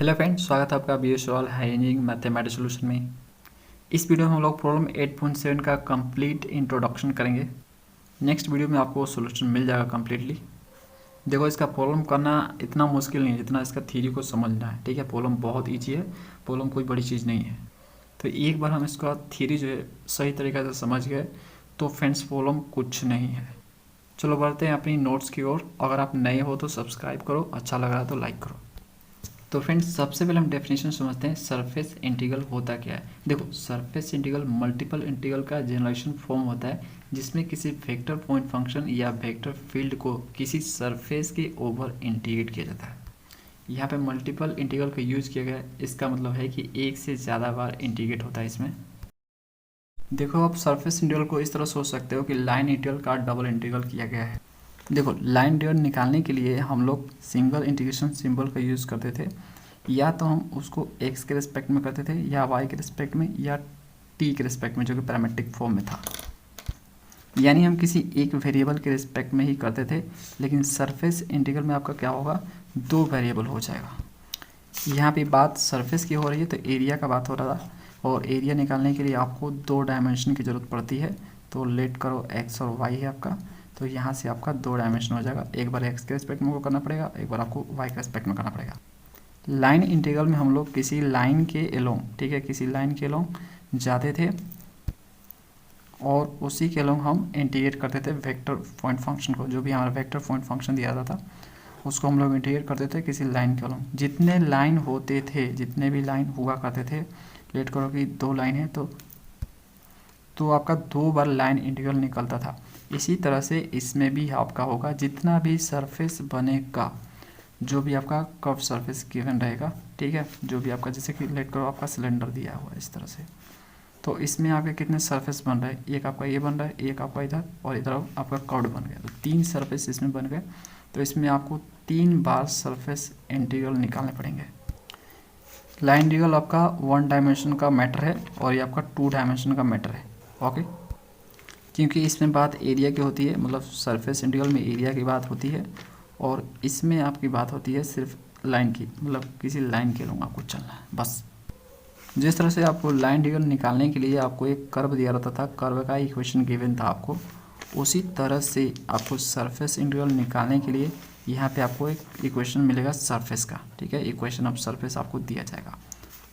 Hello friends, स्वागत है आपका B S all hygienic mathematics solution में। इस वीडियो में हम लोग प्रॉब्लम 8.7 का कंप्लीट इंट्रोडक्शन करेंगे। नेक्स्ट वीडियो में आपको सोल्यूशन मिल जाएगा कम्प्लीटली। देखो, इसका प्रॉब्लम करना इतना मुश्किल नहीं है जितना इसका थ्योरी को समझना है। ठीक है, प्रॉब्लम बहुत ईजी है, प्रॉब्लम कोई बड़ी चीज़ नहीं है। तो एक बार हम इसका थ्योरी जो है सही तरीके से समझ गए तो फ्रेंड्स प्रॉब्लम कुछ नहीं है। चलो बढ़ते हैं अपनी नोट्स की ओर। अगर आप नए हो तो सब्सक्राइब करो, अच्छा लग रहा है तो लाइक करो। तो फ्रेंड्स, सबसे पहले हम डेफिनेशन समझते हैं सरफेस इंटीग्रल होता क्या है। देखो, सरफेस इंटीग्रल मल्टीपल इंटीग्रल का जनरेशन फॉर्म होता है जिसमें किसी वेक्टर पॉइंट फंक्शन या वेक्टर फील्ड को किसी सरफेस के ओवर इंटीग्रेट किया जाता है। यहाँ पे मल्टीपल इंटीग्रल का यूज किया गया है, इसका मतलब है कि एक से ज़्यादा बार इंटीग्रेट होता है इसमें। देखो, आप सरफेस इंटीग्रल को इस तरह सोच सकते हो कि लाइन इंटीग्रल का डबल इंटीग्रल किया गया है। देखो, लाइन इंटीग्रल निकालने के लिए हम लोग सिंगल इंटीग्रेशन सिंबल का यूज़ करते थे, या तो हम उसको x के रिस्पेक्ट में करते थे, या y के रिस्पेक्ट में, या t के रिस्पेक्ट में, जो कि पैरामेट्रिक फॉर्म में था। यानी हम किसी एक वेरिएबल के रिस्पेक्ट में ही करते थे। लेकिन सरफेस इंटीग्रल में आपका क्या होगा, दो वेरिएबल हो जाएगा। यहाँ पे बात सरफेस की हो रही है तो एरिया का बात हो रहा था, और एरिया निकालने के लिए आपको दो डायमेंशन की ज़रूरत पड़ती है। तो लेट करो x और y है आपका, तो यहाँ से आपका दो डायमेंशन हो जाएगा। एक बार x के रिस्पेक्ट में करना पड़ेगा, एक बार आपको y के रिस्पेक्ट में करना पड़ेगा। लाइन इंटीग्रल में हम लोग किसी लाइन के एलोंग, ठीक है, किसी लाइन के एलोंग जाते थे और उसी के एलोंग हम इंटीग्रेट करते थे वेक्टर पॉइंट फंक्शन को। जो भी हमारा वेक्टर पॉइंट फंक्शन दिया जाता था उसको हम लोग इंटीग्रेट करते थे किसी लाइन के एलोंग। जितने लाइन होते थे, जितने भी लाइन हुआ करते थे, लेट करो कि दो लाइन है तो आपका दो बार लाइन इंटीग्रल निकलता था। इसी तरह से इसमें भी आपका होगा, जितना भी सरफेस बनेगा, जो भी आपका कर्व सरफेस गिवन रहेगा, ठीक है, जो भी आपका, जैसे कि लेट करो आपका सिलेंडर दिया हुआ है इस तरह से, तो इसमें आपके कितने सरफेस बन रहे हैं, एक आपका ये बन रहा है, एक आपका इधर, और इधर आपका कर्व बन गया। तो तीन सरफेस इसमें बन गए। तो इसमें आपको तीन बार सरफेस इंटीग्रल निकालने पड़ेंगे। लाइन इंटीग्रल आपका वन डायमेंशन का मैटर है और ये आपका टू डायमेंशन का मैटर है। ओके, क्योंकि इसमें बात एरिया की होती है, मतलब सरफेस इंटीग्रल में एरिया की बात होती है, और इसमें आपकी बात होती है सिर्फ लाइन की, मतलब किसी लाइन के लोग आपको चलना है बस। जिस तरह से आपको लाइन इंटीग्रल निकालने के लिए आपको एक कर्व दिया रहता था, कर्व का इक्वेशन गिवन था आपको, उसी तरह से आपको सरफेस इंटीग्रल निकालने के लिए यहाँ पे आपको एक इक्वेशन मिलेगा सरफेस का। ठीक है, इक्वेशन ऑफ सरफेस आपको दिया जाएगा।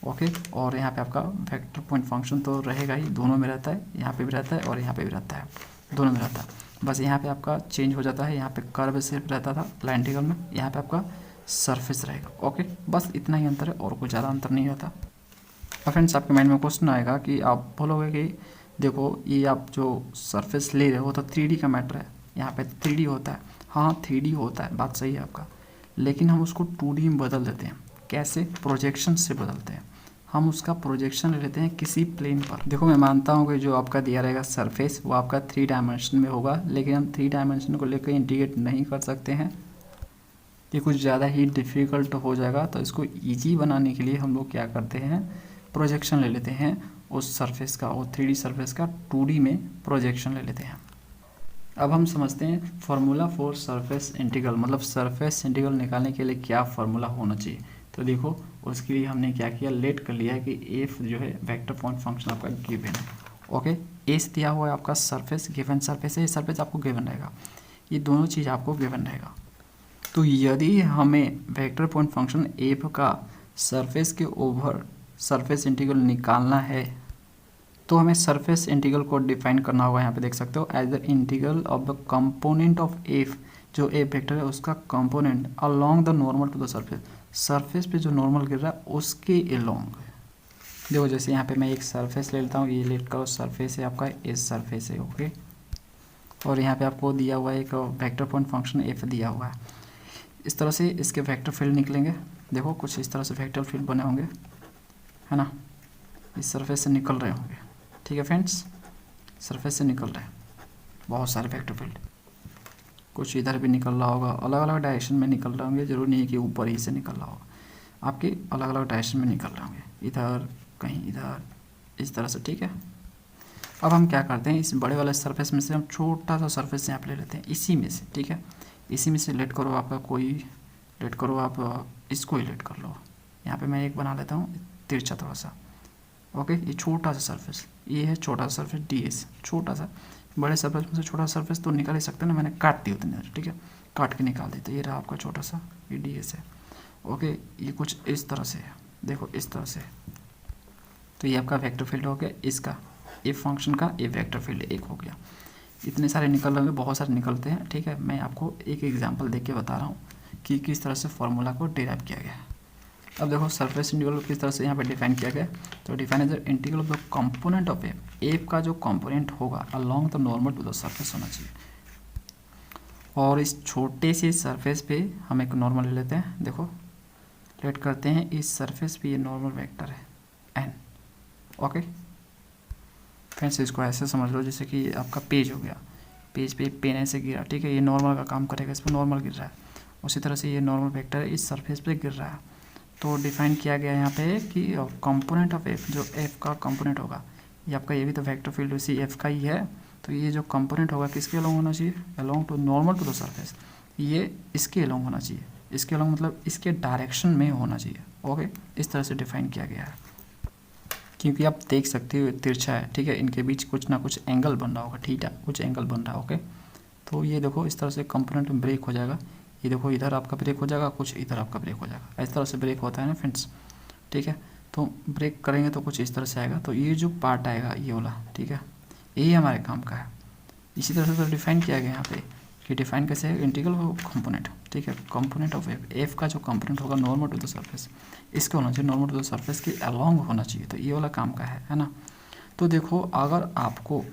ओके, और यहाँ पे आपका वेक्टर पॉइंट फंक्शन तो रहेगा ही, दोनों में रहता है, यहाँ पे भी रहता है और यहाँ पे भी रहता है, दोनों में रहता है। बस यहाँ पे आपका चेंज हो जाता है, यहाँ पे कर्व सिर्फ रहता था लाइन इंटीग्रल में, यहाँ पे आपका सरफेस रहेगा। ओके, बस इतना ही अंतर है और कोई ज़्यादा अंतर नहीं होता। और फ्रेंड्स, आपके माइंड में क्वेश्चन आएगा कि आप बोलोगे कि देखो, ये आप जो सरफेस ले रहे हो तो 3D का मैटर है, यहाँ पे 3D होता है। हाँ, 3D होता है, बात सही है आपका, लेकिन हम उसको 2D में बदल देते हैं। कैसे? प्रोजेक्शन से बदलते हैं। हम उसका प्रोजेक्शन ले लेते हैं किसी प्लेन पर। देखो, मैं मानता हूँ कि जो आपका दिया रहेगा सरफेस वो आपका 3 डायमेंशन में होगा, लेकिन हम 3 डायमेंशन को लेकर इंटीग्रेट नहीं कर सकते हैं, ये कुछ ज़्यादा ही डिफ़िकल्ट हो जाएगा। तो इसको ईजी बनाने के लिए हम लोग क्या करते हैं, प्रोजेक्शन ले लेते हैं उस सरफेस का, वो 3D सरफेस का 2D में प्रोजेक्शन ले लेते हैं। अब हम समझते हैं फार्मूला फॉर सरफेस इंटीग्रल, मतलब सरफेस इंटीग्रल निकालने के लिए क्या फार्मूला होना चाहिए। तो देखो, उसके लिए हमने क्या किया, लेट कर लिया है कि एफ जो है वेक्टर पॉइंट फंक्शन आपका गिवन है। ओके, एस दिया हुआ है आपका सरफेस, गिवन सरफेस है, ये सरफेस आपको गिवन रहेगा, ये दोनों चीज़ आपको गिवन रहेगा। तो यदि हमें वेक्टर पॉइंट फंक्शन एफ का सरफेस के ओवर सरफेस इंटीग्रल निकालना है तो हमें सरफेस इंटीग्रल को डिफाइन करना होगा। यहाँ पे देख सकते हो, as the integral of the component of F, जो एफ वेक्टर है उसका component along the normal to the surface, surface पे जो नॉर्मल गिर रहा है उसके अलोंग। देखो, जैसे यहाँ पे मैं एक सरफेस ले लेता हूँ, ये लेट करो सरफेस है आपका, इस सरफेस है। ओके, और यहाँ पे आपको दिया हुआ है एक वेक्टर पॉइंट फंक्शन एफ दिया हुआ है। इस तरह से इसके वेक्टर फील्ड निकलेंगे। देखो, कुछ इस तरह से वेक्टर फील्ड बने होंगे, है ना, इस सरफेस से निकल रहे होंगे। ठीक है फ्रेंड्स, सरफेस से निकल रहे हैं बहुत सारे वेक्टर फील्ड, कुछ इधर भी निकल रहा होगा, अलग अलग डायरेक्शन में निकल रहे होंगे, जरूरी नहीं है कि ऊपर ही से निकल रहा होगा, आपके अलग अलग डायरेक्शन में निकल रहे होंगे, इधर कहीं इधर, इस तरह से। ठीक है, अब हम क्या करते हैं, इस बड़े वाले सरफेस में से हम छोटा सा सरफेस यहाँ पे ले लेते हैं, इसी में से। ठीक है, इसी में से लेट करो आपका कोई, लेट करो आप इसको ही लेट कर लो, यहाँ पे मैं एक बना लेता हूँ तिरछा थोड़ा सा। ओके, ये छोटा सा सरफेस, ये है छोटा सा सरफेस DS, छोटा सा। बड़े सरफेस में से छोटा सरफेस तो निकाल ही सकते हैं ना, मैंने काट दी उतनी देर, ठीक है, काट के निकाल दी। तो ये रहा आपका छोटा सा, ये DS है। ओके, ये कुछ इस तरह से है, देखो इस तरह से। तो ये आपका वेक्टर फील्ड हो गया, इसका इफ फंक्शन का ये वेक्टर फील्ड एक हो गया। इतने सारे निकल रहे होंगे, बहुत सारे निकलते हैं, ठीक है। मैं आपको एक एग्जांपल देके बता रहा हूँ कि किस तरह से फॉर्मूला को डिराइव किया गया है। अब देखो सरफेस इंटीग्रल किस तरह से यहाँ पे डिफाइन किया गया है। तो define as integral of the component of F का जो कंपोनेंट होगा along the normal to the surface होना चाहिए। और इस छोटे से सरफेस पे हम एक नॉर्मल ले लेते हैं, देखो लेट करते हैं, इस सरफेस पे ये नॉर्मल वेक्टर है n। ओके फ्रेंड्स, इसको ऐसे समझ लो जैसे कि आपका पेज हो गया, पेज पे पेन ऐसे गिरा, ठीक है, ये नॉर्मल का काम करेगा, इस पर नॉर्मल गिर रहा है। उसी तरह से ये नॉर्मल वेक्टर है, इस सरफेस पे गिर रहा है। तो डिफाइन किया गया यहाँ पे कि कंपोनेंट ऑफ एफ, जो एफ का कंपोनेंट होगा, ये आपका ये भी तो वेक्टर फील्ड उसी एफ का ही है। तो ये जो कंपोनेंट होगा किसके अलोंग होना चाहिए, along to normal to the surface, ये इसके अलोंग होना चाहिए। इसके अलोंग मतलब इसके डायरेक्शन में होना चाहिए। ओके, इस तरह से डिफाइन किया गया है, क्योंकि आप देख सकते हो तिरछा है, ठीक है, इनके बीच कुछ ना कुछ एंगल बन रहा होगा, ठीक है, कुछ एंगल बन रहा है। ओके, तो ये देखो इस तरह से कंपोनेंट में ब्रेक हो जाएगा, ये देखो इधर आपका ब्रेक हो जाएगा, कुछ इधर आपका ब्रेक हो जाएगा, इस तरह से ब्रेक होता है ना फ्रेंड्स, ठीक है। तो ब्रेक करेंगे तो कुछ इस तरह से आएगा। तो ये जो पार्ट आएगा ये वाला, ठीक है, यही हमारे काम का है। इसी तरह से तो डिफाइन किया गया यहाँ पे कि डिफाइन कैसे है, इंटीग्रल ऑफ कंपोनेंट, ठीक है, कंपोनेंट ऑफ एफ का जो कंपोनेंट होगा नॉर्मल टू द सरफेस, इसका होना चाहिए नॉर्मल टू द सरफेस के अलोंग होना चाहिए। तो ये वाला काम का है ना। तो देखो अगर आपको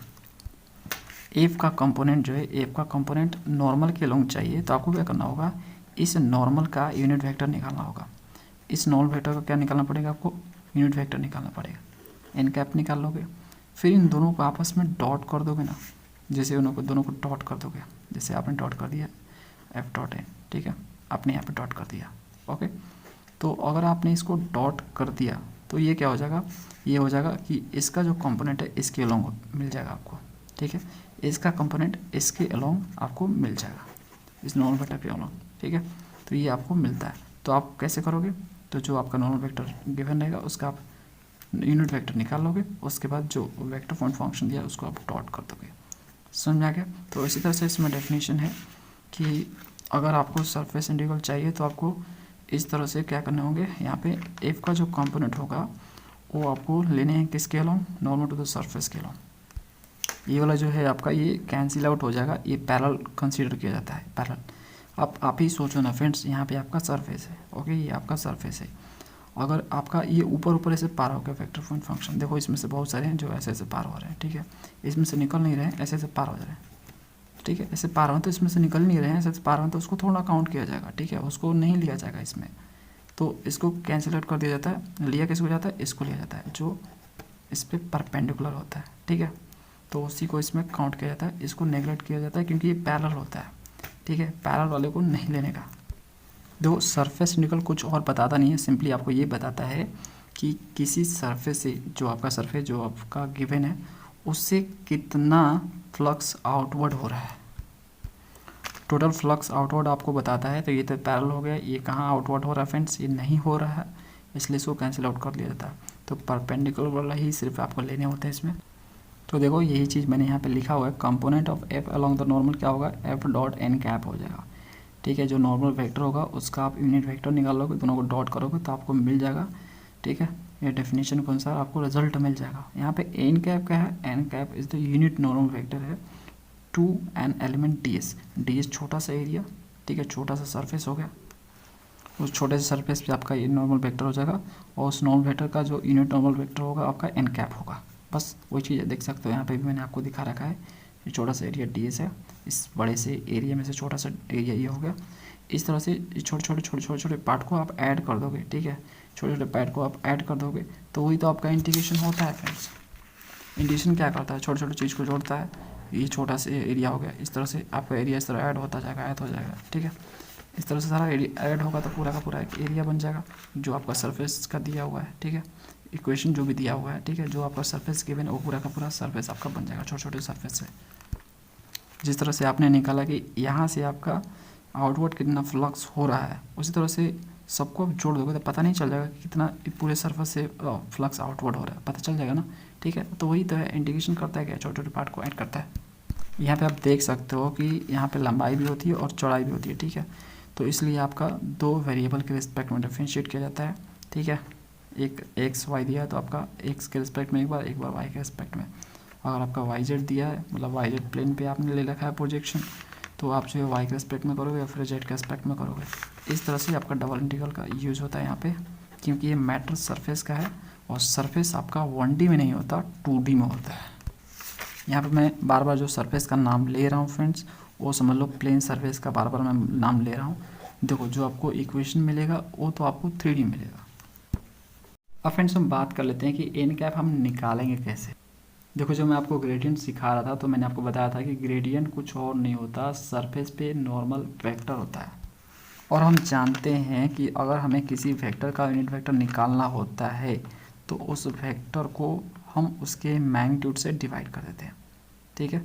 एफ का कंपोनेंट जो है, एफ का कंपोनेंट नॉर्मल के अलोंग चाहिए, तो आपको क्या करना होगा, इस नॉर्मल का यूनिट वेक्टर निकालना होगा। इस नॉर्मल वेक्टर का क्या निकालना पड़ेगा, आपको यूनिट वेक्टर निकालना पड़ेगा। एन कैप निकाल लोगे, फिर इन दोनों को आपस में डॉट कर दोगे ना, जैसे उनको दोनों को डॉट कर दोगे, जैसे आपने डॉट कर दिया एफ डॉट एन, ठीक है, आपने यहाँ पे डॉट कर दिया। ओके, तो अगर आपने इसको डॉट कर दिया तो ये क्या हो जाएगा, ये हो जाएगा कि इसका जो कंपोनेंट है इसके अलोंग मिल जाएगा आपको, ठीक है, इसका कंपोनेंट इसके अलोंग आपको मिल जाएगा, इस नॉर्मल वेक्टर के अलोंग, ठीक है। तो ये आपको मिलता है। तो आप कैसे करोगे, तो जो आपका नॉर्मल वेक्टर गिवन रहेगा उसका आप यूनिट वेक्टर निकाल लोगे, उसके बाद जो वेक्टर पॉइंट फंक्शन दिया उसको आप डॉट कर दोगे। समझ में आ गया। तो इसी तरह से इसमें डेफिनेशन है कि अगर आपको सरफेस इंटीग्रल चाहिए तो आपको इस तरह से क्या करने होंगे, यहाँ पे एफ का जो कंपोनेंट होगा वो आपको लेने हैं किसके along, normal to the surface के अलोंग। ये वाला जो है आपका ये कैंसिल आउट हो जाएगा, ये पैरेलल कंसीडर किया जाता है, पैरेलल। आप ही सोचो ना फ्रेंड्स, यहाँ पे आपका सरफेस है, ओके, ये आपका सरफेस है। अगर आपका ये ऊपर ऊपर ऐसे पार हो गया वेक्टर पॉइंट फंक्शन, देखो इसमें से बहुत सारे हैं जो ऐसे ऐसे पार हो रहे हैं, ठीक है, इसमें से निकल नहीं रहे हैं, ऐसे ऐसे पार हो जा रहे हैं, ठीक है, ऐसे पार हो तो इसमें से निकल नहीं रहे हैं, ऐसे पार हो तो उसको थोड़ा काउंट किया जाएगा, ठीक है, उसको नहीं लिया जाएगा इसमें। तो इसको कैंसिल आउट कर दिया जाता है, लिया किसको जाता है, इसको लिया जाता है जो इस पर परपेंडिकुलर होता है, ठीक है। तो उसी को इसमें काउंट किया जाता है, इसको नेगलेक्ट किया जाता है क्योंकि ये पैरेलल होता है, ठीक है, पैरेलल वाले को नहीं लेने का। देखो सरफेस इंटीग्रल कुछ और बताता नहीं है, सिंपली आपको ये बताता है कि किसी सरफेस से, जो आपका सरफेस जो आपका गिवन है, उससे कितना फ्लक्स आउटवर्ड हो रहा है, टोटल फ्लक्स आउटवर्ड आपको बताता है। तो ये तो पैरेलल हो गया, ये कहाँ आउटवर्ड हो रहा है फ्रेंड्स, ये नहीं हो रहा है, इसलिए इसको कैंसिल आउट कर दिया जाता है। तो परपेंडिकुलर वाला ही सिर्फ आपको लेने होते हैं इसमें। तो देखो यही चीज़ मैंने यहाँ पे लिखा हुआ है, component of F along the normal क्या होगा, एफ डॉट एन कैप हो जाएगा, ठीक है। जो नॉर्मल वेक्टर होगा उसका आप यूनिट वेक्टर निकाल लोगे, दोनों को डॉट करोगे तो आपको मिल जाएगा, ठीक है। ये डेफिनेशन के अनुसार आपको रिजल्ट मिल जाएगा। यहाँ पे एन कैप क्या है, n cap is the unit normal vector है to n element ds. Ds छोटा सा एरिया, ठीक है, छोटा सा सरफेस हो गया, उस छोटे से सरफेस पे आपका ये नॉर्मल वेक्टर हो जाएगा, और उस नॉर्मल वेक्टर का जो यूनिट नॉर्मल वेक्टर होगा आपका एन कैप होगा। बस वही चीज़ देख सकते हो, यहाँ पे भी मैंने आपको दिखा रखा है, ये छोटा सा एरिया डीएस है, इस बड़े से एरिया में से छोटा सा एरिया ये हो गया। इस तरह से छोटे छोटे पार्ट को आप ऐड कर दोगे, ठीक है, छोटे छोटे पार्ट को आप ऐड कर दोगे, तो वही तो आपका इंटीग्रेशन होता है फ्रेंड्स। इंटीग्रेशन क्या करता है, छोटे छोटे चीज़ को जोड़ता है। ये छोटा सा एरिया हो गया, इस तरह से आपका एरिया इस तरह ऐड होता जाएगा, ऐड हो जाएगा, ठीक है। इस तरह से सारा एरिया ऐड होगा तो पूरा का पूरा एक एरिया बन जाएगा जो आपका सरफेस का दिया हुआ है, ठीक है, इक्वेशन जो भी दिया हुआ है, ठीक है, जो आपका सरफेस गिवन है वो पूरा का पूरा सरफेस आपका बन जाएगा छोटे छोटे सरफेस से। जिस तरह से आपने निकाला कि यहाँ से आपका आउटवर्ड कितना फ्लक्स हो रहा है, उसी तरह से सबको आप जोड़ दोगे तो पता नहीं चल जाएगा कि कितना पूरे सरफेस से फ्लक्स आउटवर्ड हो रहा है, पता चल जाएगा ना, ठीक है। तो वही तो है, इंटीग्रेशन करता है क्या, छोटे छोटे पार्ट को ऐड करता है। यहाँ पे आप देख सकते हो कि यहाँ पे लंबाई भी होती है और चौड़ाई भी होती है, ठीक है। तो इसलिए आपका दो वेरिएबल के रिस्पेक्ट में डिफरेंशिएट किया जाता है, ठीक है। एक एक्स वाई दिया है तो आपका एक्स के रिस्पेक्ट में एक बार वाई के रिस्पेक्ट में। अगर आपका वाई जेड दिया है, मतलब वाई जेड प्लेन पे आपने ले रखा है प्रोजेक्शन, तो आप जो है वाई के रिस्पेक्ट में करोगे या फिर जेड के रिस्पेक्ट में करोगे। इस तरह से आपका डबल इंटीग्रल का यूज़ होता है यहाँ पे, क्योंकि ये मैटर सरफेस का है और सरफेस आपका 1D में नहीं होता, 2D में होता है। यहाँ पे मैं बार बार जो सरफेस का नाम ले रहा हूँ फ्रेंड्स, वो समझ लो प्लेन सरफेस का बार बार मैं नाम ले रहा हूँ। देखो जो आपको इक्वेशन मिलेगा वो तो आपको 3D मिलेगा। अब फ्रेंड्स हम बात कर लेते हैं कि एन कैप हम निकालेंगे कैसे। देखो जो मैं आपको ग्रेडियंट सिखा रहा था तो मैंने आपको बताया था कि ग्रेडियंट कुछ और नहीं होता, सरफेस पे नॉर्मल वेक्टर होता है। और हम जानते हैं कि अगर हमें किसी वेक्टर का यूनिट वेक्टर निकालना होता है तो उस वेक्टर को हम उसके मैग्नीट्यूड से डिवाइड कर देते हैं, ठीक है।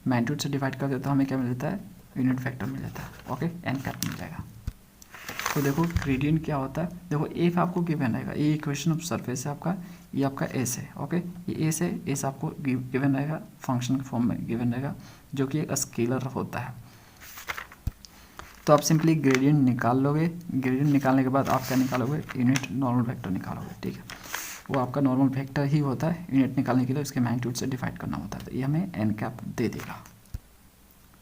मैग्नीट्यूड से डिवाइड कर देते तो हमें क्या मिल जाता है, यूनिट वेक्टर मिल जाता है, ओके, एन कैप मिल जाएगा। तो देखो ग्रेडियंट क्या होता है, देखो एफ आपको गिवन रहेगा, ये इक्वेशन ऑफ सरफेस है आपका, ये आपका एस है, ओके, ये एस है, एस आपको गिवन रहेगा, फंक्शन के फॉर्म में गिवन रहेगा, जो कि एक स्केलर होता है। तो आप सिंपली ग्रेडियंट निकाल लोगे, ग्रेडियंट निकालने के बाद आप क्या निकालोगे, यूनिट नॉर्मल वेक्टर निकालोगे, ठीक है। वो आपका नॉर्मल वेक्टर ही होता है, यूनिट निकालने के लिए उसके मैग्नीट्यूड से डिवाइड करना होता है, तो ये हमें एन कैप दे देगा।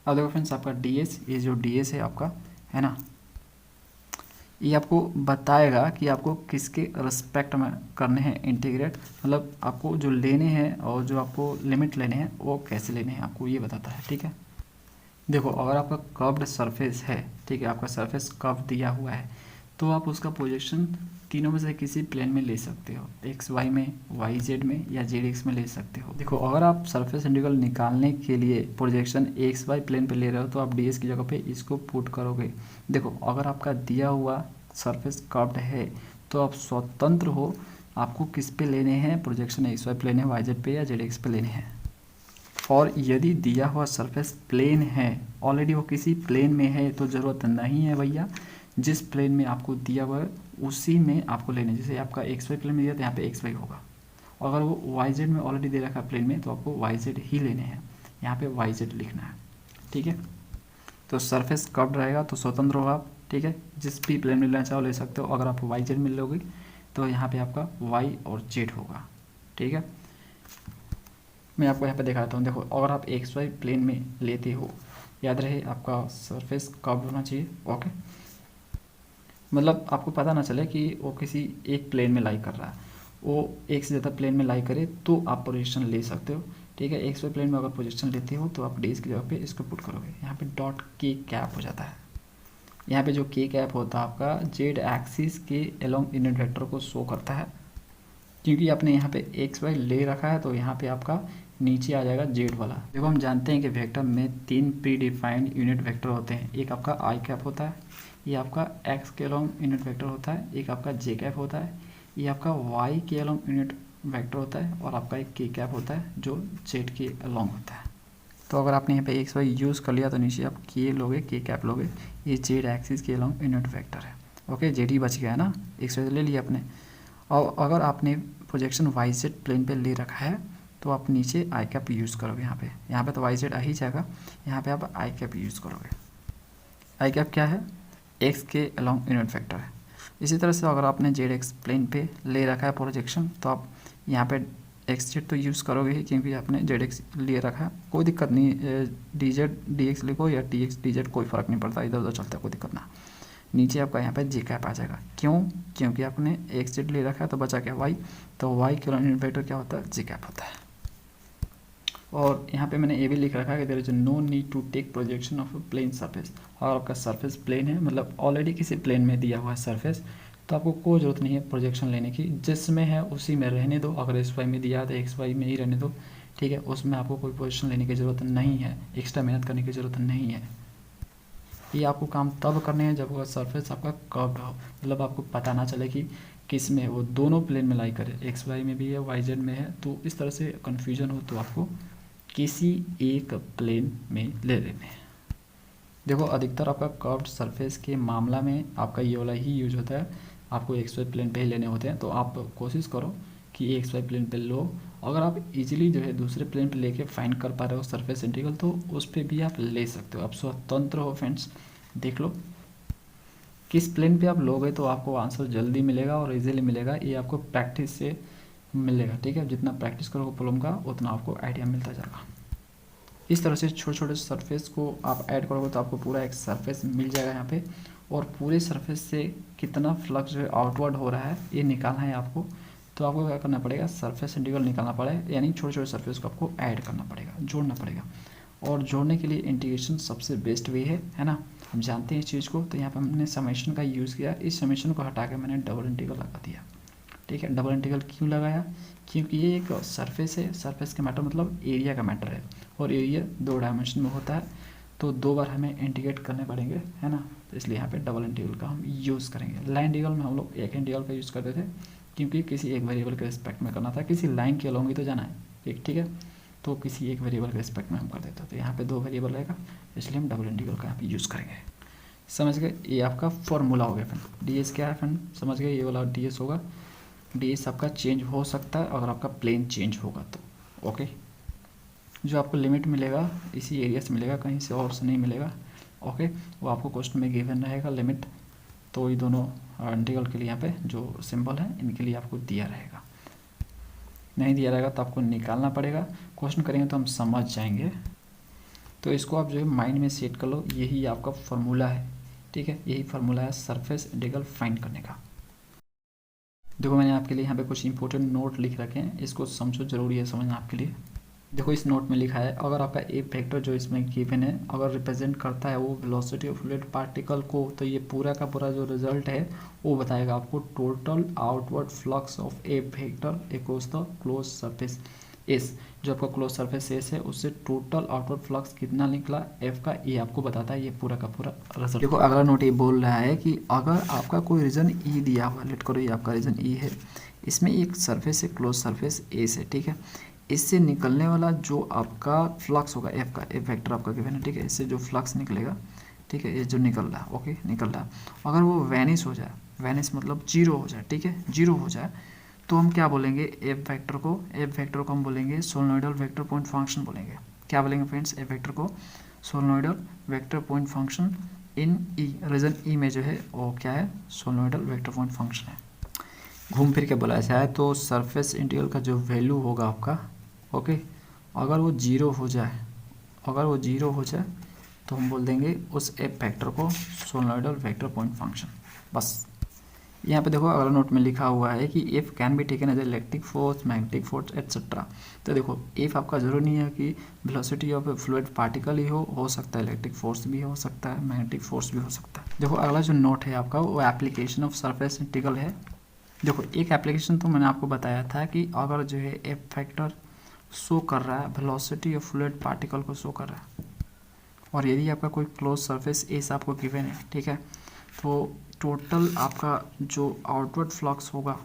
अब देखो फ्रेंड्स आपका डी एस, ये जो डी एस है आपका, है ना, ये आपको बताएगा कि आपको किसके रिस्पेक्ट में करने हैं इंटीग्रेट, मतलब आपको जो लेने हैं और जो आपको लिमिट लेने हैं वो कैसे लेने हैं आपको ये बताता है, ठीक है। देखो अगर आपका कर्व्ड सरफेस है, ठीक है, आपका सरफेस कर्व दिया हुआ है, तो आप उसका प्रोजेक्शन तीनों में से किसी प्लेन में ले सकते हो, एक्स वाई में, वाई जेड में या जेड एक्स में ले सकते हो। देखो अगर आप सरफेस इंटीग्रल निकालने के लिए प्रोजेक्शन एक्स वाई प्लेन पे ले रहे हो तो आप डी एस की जगह पे इसको पुट करोगे। देखो अगर आपका दिया हुआ सरफेस कर्व्ड है तो आप स्वतंत्र हो, आपको किस पे लेने हैं प्रोजेक्शन, एक्स वाई प्लेन है, वाई जेड पे या जेड एक्स पे लेने हैं। और यदि दिया हुआ सरफेस प्लेन है, ऑलरेडी वो किसी प्लेन में है, तो ज़रूरत नहीं है भैया, जिस प्लेन में आपको दिया हुआ है उसी में आपको लेने। जैसे आपका एक्स वाई प्लेन में दिया तो यहाँ पे एक्स वाई होगा, अगर वो वाई जेड में ऑलरेडी दे रखा है प्लेन में तो आपको वाई जेड ही लेने हैं, यहाँ पे वाई जेड लिखना है, ठीक है। तो सरफेस कर्व्ड रहेगा तो स्वतंत्र होगा आप, ठीक है, जिस भी प्लेन में लेना चाहो ले सकते हो। अगर आप वाई जेड में लोगे तो यहाँ पे आपका वाई और जेड होगा, ठीक है। मैं आपको यहाँ पे दिखाता हूँ, देखो अगर आप एक्स वाई प्लेन में लेते हो, याद रहे आपका सरफेस कर्व्ड होना चाहिए, ओके, मतलब आपको पता ना चले कि वो किसी एक प्लेन में लाई कर रहा है, वो एक से ज़्यादा प्लेन में लाई करे तो आप पोजीशन ले सकते हो, ठीक है। एक्स वाई प्लेन में अगर पोजीशन लेते हो तो आप डी की जगह पे इसको पुट करोगे, यहाँ पे डॉट के कैप हो जाता है। यहाँ पे जो के कैप होता है आपका जेड एक्सिस के अलोंग यूनिट वेक्टर को शो करता है, क्योंकि आपने यहाँ पे एक्स वाई ले रखा है तो यहाँ पे आपका नीचे आ जाएगा जेड वाला। देखो हम जानते हैं कि वेक्टर में 3 प्री डिफाइंड यूनिट वेक्टर होते हैं, एक आपका आई कैप होता है, ये आपका एक्स के अलोंग यूनिट वेक्टर होता है, एक आपका जे कैप होता है, ये आपका वाई के अलोंग यूनिट वेक्टर होता है, और आपका एक के कैप होता है जो जेड के अलोंग होता है। तो अगर आपने यहाँ पे एक्स वाई यूज़ कर लिया तो नीचे आप के लोगे, के कैप लोगे, ये जेड एक्सिस के अलोंग यूनिट वेक्टर है, ओके, जेड ही बच गया है ना, एक्स वाई ले लिया आपने। और अगर आपने प्रोजेक्शन वाई जेड प्लेन पे ले रखा है तो आप नीचे आई कैप यूज़ करोगे, यहाँ पे तो वाई जेड आ ही जाएगा, यहाँ पे आप आई कैप यूज़ करोगे। आई कैप क्या है, एक्स के अलोंग यूनिट वेक्टर है। इसी तरह से अगर आपने जेड एक्स प्लेन पे ले रखा है प्रोजेक्शन तो आप यहाँ पे एक्स जेड तो यूज़ करोगे ही, क्योंकि आपने जेड एक्स ले रखा है, कोई दिक्कत नहीं, डी जेड डी एक्स लिखो या टी एक्स डी जेड कोई फ़र्क नहीं पड़ता, इधर उधर चलता है, कोई दिक्कत ना। नीचे आपका यहाँ पे जे कैप आ जाएगा, क्यों, क्योंकि आपने एक्स जेड ले रखा है तो बचा क्या वाई, तो वाई के यूनिट वेक्टर क्या होता है, जे कैप होता है। और यहाँ पे मैंने ये भी लिख रखा है कि there is no need to take projection of a plane surface. और आपका सरफेस प्लेन है, मतलब ऑलरेडी किसी प्लेन में दिया हुआ है सरफेस, तो आपको कोई ज़रूरत नहीं है प्रोजेक्शन लेने की, जिसमें है उसी में रहने दो। अगर एक्स वाई में दिया है तो एक्स वाई में ही रहने दो, ठीक है, उसमें आपको कोई पोजीशन लेने की ज़रूरत नहीं है, एक्स्ट्रा मेहनत करने की ज़रूरत नहीं है। ये आपको काम तब करने हैं जब सरफेस आपका कर्व्ड हो, मतलब आपको पता ना चले कि किस में, वो दोनों प्लेन में लाई करे, एक्स वाई में भी है, वाई जेड में है, तो इस तरह से कन्फ्यूजन हो तो आपको किसी एक प्लेन में ले लेने हैं। देखो अधिकतर आपका कर्व्ड सरफेस के मामला में आपका ये वाला ही यूज होता है, आपको एक्स वाई प्लेन पे ही लेने होते हैं। तो आप कोशिश करो कि एक्स वाई प्लेन पे लो। अगर आप इजीली जो है दूसरे प्लेन पे लेके फाइंड कर पा रहे हो सरफेस इंटीग्रल, तो उस पर भी आप ले सकते हो। आप स्वतंत्र हो फ्रेंड्स। देख लो किस प्लेन पे आप लोगे तो आपको आंसर जल्दी मिलेगा और इजीली मिलेगा, ये आपको प्रैक्टिस से मिलेगा। ठीक है, जितना प्रैक्टिस करोगे प्रॉब्लम का उतना आपको आइडिया मिलता जाएगा। इस तरह से छोटे छोटे सरफेस को आप ऐड करोगे तो आपको पूरा एक सरफेस मिल जाएगा यहाँ पे, और पूरे सरफेस से कितना फ्लक्स जो है आउटवर्ड हो रहा है ये निकालना है आपको। तो आपको क्या करना पड़ेगा, सरफेस इंटीग्रल निकालना पड़ेगा, यानी छोटे छोटे सरफेस को आपको ऐड करना पड़ेगा, जोड़ना पड़ेगा। और जोड़ने के लिए इंटीग्रेशन सबसे बेस्ट वे है ना, हम जानते हैं इस चीज़ को। तो यहाँ पर हमने समेशन का यूज़ किया, इस समेशन को हटा के मैंने डबल इंटीग्रल लगा दिया। ठीक है, डबल इंटीग्रल क्यों लगाया, क्योंकि ये एक सरफेस है, सरफेस का मैटर मतलब एरिया का मैटर है, और एरिया 2 डायमेंशन में होता है, तो 2 बार हमें इंटीग्रेट करने पड़ेंगे, है ना। तो इसलिए यहाँ पे डबल इंटीग्रल का हम यूज़ करेंगे। लाइन इंटीग्रल में हम लोग एक इंटीग्रल का यूज़ करते थे, क्योंकि किसी एक वेरिएबल के रिस्पेक्ट में करना था, किसी लाइन के अलोंग ही तो जाना है, ठीक है, तो किसी एक वेरिएबल के रिस्पेक्ट में हम कर देते हैं। तो यहाँ पे 2 वेरिएबल रहेगा, इसलिए हम डबल इंटीग्रल का यहाँ पे यूज़ करेंगे। समझ गए, ये आपका फॉर्मूला हो गया फ्रेंड। डी एस क्या है फ्रेंड, समझ गए, ये वाला डी एस होगा। डी एस आपका चेंज हो सकता है अगर आपका प्लेन चेंज होगा तो। ओके, जो आपको लिमिट मिलेगा इसी एरिया से मिलेगा, कहीं से और से नहीं मिलेगा। ओके, वो आपको क्वेश्चन में गिवन रहेगा लिमिट। तो ये दोनों इंटीग्रल के लिए यहाँ पे जो सिंबल है इनके लिए आपको दिया रहेगा, नहीं दिया रहेगा तो आपको निकालना पड़ेगा। क्वेश्चन करेंगे तो हम समझ जाएंगे। तो इसको आप जो है माइंड में सेट कर लो, यही आपका फार्मूला है। ठीक है, यही फार्मूला है सरफेस इंटीग्रल फाइंड करने का। देखो मैंने आपके लिए यहाँ पे कुछ इंपॉर्टेंट नोट लिख रखे हैं, इसको समझो, जरूरी है समझना आपके लिए। देखो इस नोट में लिखा है, अगर आपका ए वेक्टर जो इसमें गिवन है अगर रिप्रेजेंट करता है वो वेलोसिटी ऑफ फ्लूइड पार्टिकल को, तो ये पूरा का पूरा जो रिजल्ट है वो बताएगा आपको total outward flux of A vector across the close surface S. जो आपका क्लोज सरफेस एस है उससे टोटल आउटवर्ड फ्लक्स कितना निकला एफ का, ये आपको बताता है ये पूरा का पूरा रिजल्ट। देखो अगला नोट ये बोल रहा है कि अगर आपका कोई रीजन ई दिया हुआ, लेट करो ये आपका रीजन ई है, इसमें एक सरफेस है क्लोज सरफेस एस है, ठीक है, इससे निकलने वाला जो आपका फ्लक्स होगा एफ का, एफ वेक्टर आपका गिवन है, ठीक है, इससे जो फ्लक्स निकलेगा, ठीक है, ये जो निकल रहा है, ओके निकल रहा है, अगर वो वैनिश हो जाए, वैनिश मतलब जीरो हो जाए, ठीक है, जीरो हो जाए, तो हम क्या बोलेंगे, एफ वेक्टर को हम बोलेंगे सोलेनोइडल वेक्टर पॉइंट फंक्शन बोलेंगे। क्या बोलेंगे फ्रेंड्स, एफ वेक्टर को solenoidal vector point function in E, region E में जो है वो क्या है, सोलेनोइडल वेक्टर पॉइंट फंक्शन है। घूम फिर के बोला जाए तो सरफेस इंटीग्रल का जो वैल्यू होगा आपका, ओके, अगर वो जीरो हो जाए, तो हम बोल देंगे उस एफ वेक्टर को सोलेनोइडल वेक्टर पॉइंट फंक्शन। बस यहाँ पे देखो अगला नोट में लिखा हुआ है कि F can be taken as electric force, magnetic force etcetera. तो देखो एफ आपका जरूरी नहीं है कि वेलोसिटी ऑफ फ्लूइड पार्टिकल ही हो सकता है इलेक्ट्रिक फोर्स भी हो सकता है, मैग्नेटिक फोर्स भी हो सकता है। देखो अगला जो नोट है आपका वो एप्लीकेशन ऑफ सरफेस इंटीग्रल है। देखो एक एप्लीकेशन तो मैंने आपको बताया था कि अगर जो है एफ फैक्टर शो कर रहा है वेलोसिटी ऑफ फ्लूइड पार्टिकल को शो कर रहा है, और यदि आपका कोई क्लोज सरफेस एस आपको गिवन है, ठीक है, तो टोटल आपका जो आउटवर्ड फ्लक्स होगा,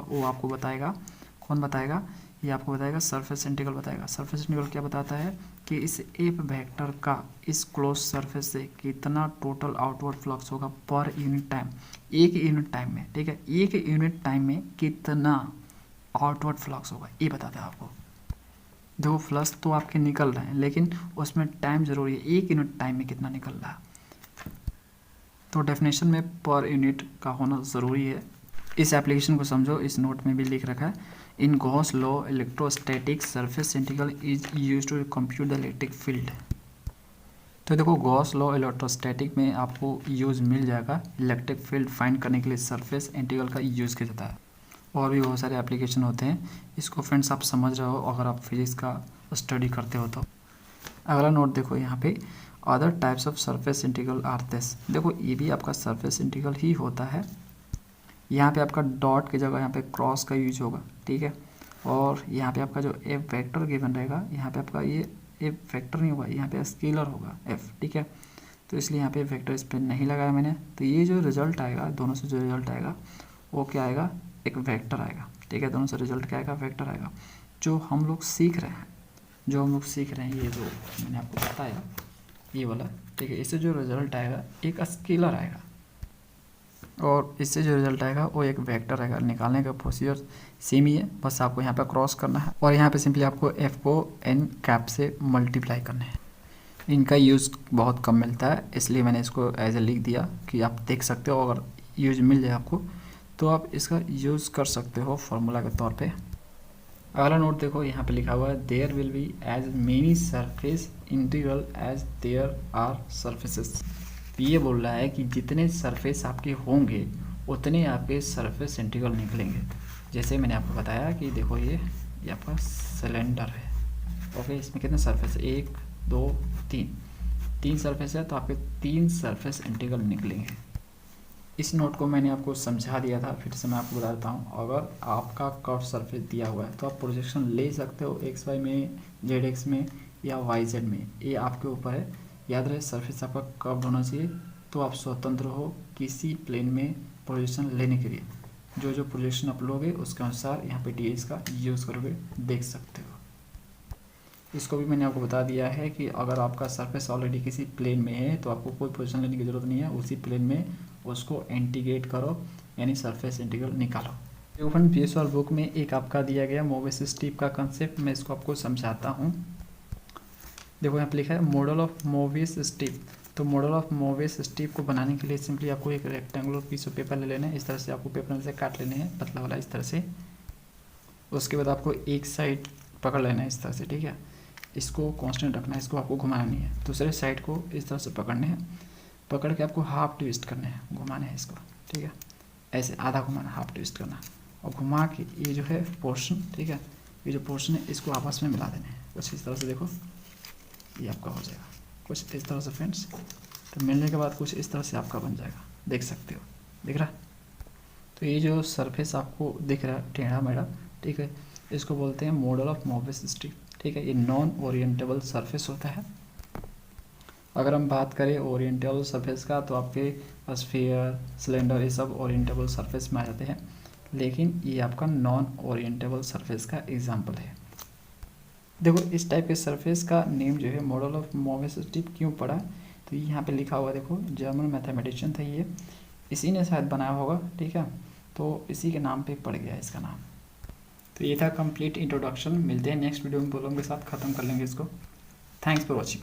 वो आपको बताएगा, कौन बताएगा, ये आपको बताएगा सरफेस इंटीग्रल बताएगा। सरफेस इंटीग्रल क्या बताता है कि इस एफ वेक्टर का इस क्लोज सरफेस से कितना टोटल आउटवर्ड फ्लक्स होगा पर यूनिट टाइम, एक यूनिट टाइम में, ठीक है, एक यूनिट टाइम में कितना आउटवर्ड फ्लक्स होगा ये बताता है आपको। देखो फ्लक्स तो आपके निकल रहे हैं लेकिन उसमें टाइम जरूरी है, एक यूनिट टाइम में कितना निकल रहा है, तो डेफिनेशन में पर यूनिट का होना ज़रूरी है। इस एप्लीकेशन को समझो, इस नोट में भी लिख रखा है, in Gauss law electrostatic surface integral is used to compute the electric field. तो देखो गॉस लॉ इलेक्ट्रोस्टैटिक में आपको यूज मिल जाएगा, इलेक्ट्रिक फील्ड फाइंड करने के लिए सरफेस इंटीग्रल का यूज़ किया जाता है। और भी बहुत सारे एप्लीकेशन होते हैं, इसको फ्रेंड्स आप समझ रहे हो अगर आप फिजिक्स का स्टडी करते हो तो। अगला नोट देखो यहाँ पे, other types of surface integral are this. देखो ये भी आपका सरफेस इंटीग्रल ही होता है, यहाँ पे आपका डॉट की जगह यहाँ पे क्रॉस का यूज होगा, ठीक है, और यहाँ पे आपका जो एफ वेक्टर गिवन रहेगा, यहाँ पे आपका ये एफ वेक्टर नहीं होगा, यहाँ पे स्केलर होगा एफ, ठीक है, तो इसलिए यहाँ पे वेक्टर इस पर नहीं लगाया मैंने। तो ये जो रिजल्ट आएगा, दोनों से जो रिजल्ट आएगा वो क्या आएगा, एक वेक्टर आएगा, ठीक है, दोनों से रिजल्ट क्या आएगा, वेक्टर आएगा। जो हम लोग सीख रहे हैं, ये जो मैंने आपको बताया ये वाला, ठीक है। इससे जो रिजल्ट आएगा एक स्केलर आएगा, और इससे जो रिजल्ट आएगा वो एक वेक्टर आएगा। निकालने का प्रोसीजर सेम ही है, बस आपको यहाँ पर क्रॉस करना है और यहाँ पे सिंपली आपको f को n कैप से मल्टीप्लाई करना है। इनका यूज़ बहुत कम मिलता है, इसलिए मैंने इसको एज ए लिख दिया कि आप देख सकते हो। अगर यूज मिल जाए आपको तो आप इसका यूज़ कर सकते हो फार्मूला के तौर पे। अगला नोट देखो, यहाँ पे लिखा हुआ है there will be as many surface integral as there are surfaces. ये बोल रहा है कि जितने सरफेस आपके होंगे उतने आपके सरफेस इंटीग्रल निकलेंगे। जैसे मैंने आपको बताया कि देखो ये आपका सिलेंडर है, ओके। इसमें कितने सरफेस है, 1 2 3 सरफेस है, तो आपके 3 सरफेस इंटीग्रल निकलेंगे। इस नोट को मैंने आपको समझा दिया था, फिर से मैं आपको बता देता हूँ। अगर आपका कर्व सरफेस दिया हुआ है तो आप प्रोजेक्शन ले सकते हो XY में, ZX में या YZ में, ये आपके ऊपर है। याद रहे सरफेस आपका कर्व होना चाहिए, तो आप स्वतंत्र हो किसी प्लेन में प्रोजेक्शन लेने के लिए। जो जो प्रोजेक्शन आप लोगे उसके अनुसार यहाँ पे DX का यूज़ करके देख सकते हो। इसको भी मैंने आपको बता दिया है कि अगर आपका सरफेस ऑलरेडी किसी प्लेन में है तो आपको कोई पोजीशन लेने की ज़रूरत नहीं है, उसी प्लेन में उसको इंटीग्रेट करो, यानी सरफेस इंटीग्रल निकालो। देखो फ्रेंड, VSOL बुक में एक आपका दिया गया मोबिस स्ट्रिप का कंसेप्ट, मैं इसको आपको समझाता हूँ। देखो यहाँ पे लिखा है मॉडल ऑफ मोबिस स्ट्रिप। तो मॉडल ऑफ मोबिस स्ट्रिप को बनाने के लिए सिंपली आपको एक रेक्टेंगुलर पीस ऑफ पेपर ले लेना है। इस तरह से आपको पेपर से काट लेने हैं, पतला वाला इस तरह से। उसके बाद आपको एक साइड पकड़ लेना है इस तरह से, ठीक है। इसको कांस्टेंट रखना है, इसको आपको घुमाना नहीं है। दूसरे साइड को इस तरह से पकड़ने हैं, पकड़ के आपको हाफ ट्विस्ट करने हैं, घुमाने हैं इसको, ठीक है। ऐसे आधा घुमाना, हाफ ट्विस्ट करना, और घुमा के ये जो है पोर्शन, ठीक है, ये जो पोर्शन है इसको आपस में मिला देना है कुछ इस तरह से। देखो ये आपका हो जाएगा कुछ इस तरह से फ्रेंड्स। तो मिलने के बाद कुछ इस तरह से आपका बन जाएगा, देख सकते हो, दिख रहा है। तो ये जो सरफेस आपको दिख रहा है टेढ़ा मेढ़ा, ठीक है, इसको बोलते हैं मॉडल ऑफ मोबिस स्ट्रिप, ठीक है। ये नॉन ओरिएंटेबल सरफेस होता है। अगर हम बात करें ओरिएंटेबल सरफेस का तो आपके स्फीयर, सिलेंडर, ये सब ओरिएंटेबल सरफेस में आ जाते हैं, लेकिन ये आपका नॉन ओरिएंटेबल सरफेस का एग्जांपल है। देखो इस टाइप के सरफेस का नेम जो है मॉडल ऑफ मोबिस स्ट्रिप क्यों पड़ा, तो यहाँ पे लिखा हुआ देखो, जर्मन मैथमेटिशियन था ये, इसी ने शायद बनाया होगा, ठीक है। तो इसी के नाम पे पड़ गया इसका नाम। तो ये था कंप्लीट इंट्रोडक्शन। मिलते हैं नेक्स्ट वीडियो में प्रॉब्लम के साथ, ख़त्म कर लेंगे इसको। Thanks for watching.